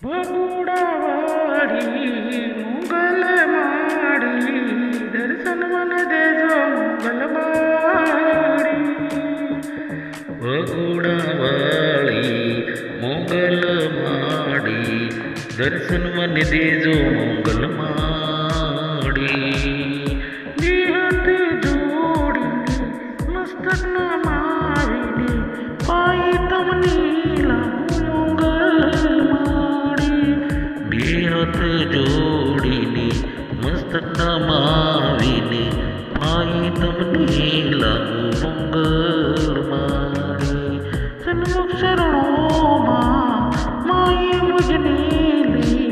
ભગુડાવાળી મુગલ માડી દર્શન મને દેજો મુગલ માડી. ભગુડાવાળી મુગલ માડી દર્શન મને દેજો મુગલ માડી. નિહત જોડીને મસ્તકના માવીને પાઈ તમની લાગુ હાથ જોડીને મસ્તકના માવીને પાઈ તમને લાગુ મંગલ મારી. સન્મુખ શરણોમાં માએ મુજને લી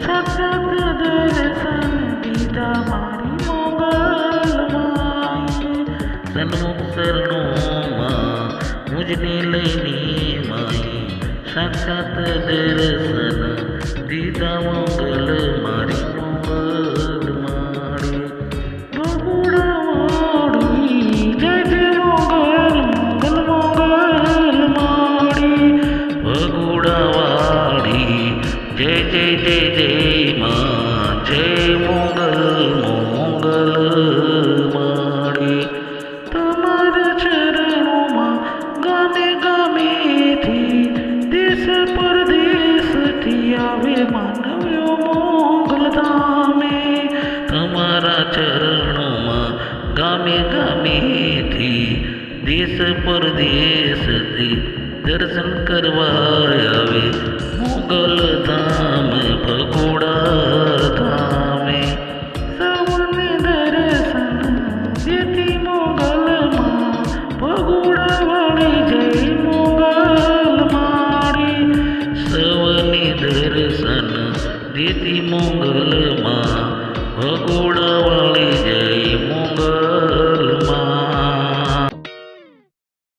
સાક્ષાત દર્શન દીધા મારી મંગલ માએ. સન્મુખ શરણોમાં મુજને લઈને માએ સાક્ષાત દર્શન દીધા મંગલ મારી મંગલ મારી. ભગુડાવાળી જય જય મંગલ મંગલ મારી. ભગુડાવાળી જય જય જય જય માં જય મંગલ મંગલ મારી. તમારા ચરણોમાં ગામે ગામેથી દેશ પરદેશથી આવે માનવ્યો મંગલ ધામે. તમારા ચરણોમાં ગામે ગામેથી દેશ પરદેશથી દર્શન કરવા આવે મંગલ ધામ ભગોડા ધામે. સૌને દર્શન દેતી મંગલમાં ભગોડાવાળી જય મંગલ મારી. સૌને દર્શન દેતી મંગલમાં ભગોડા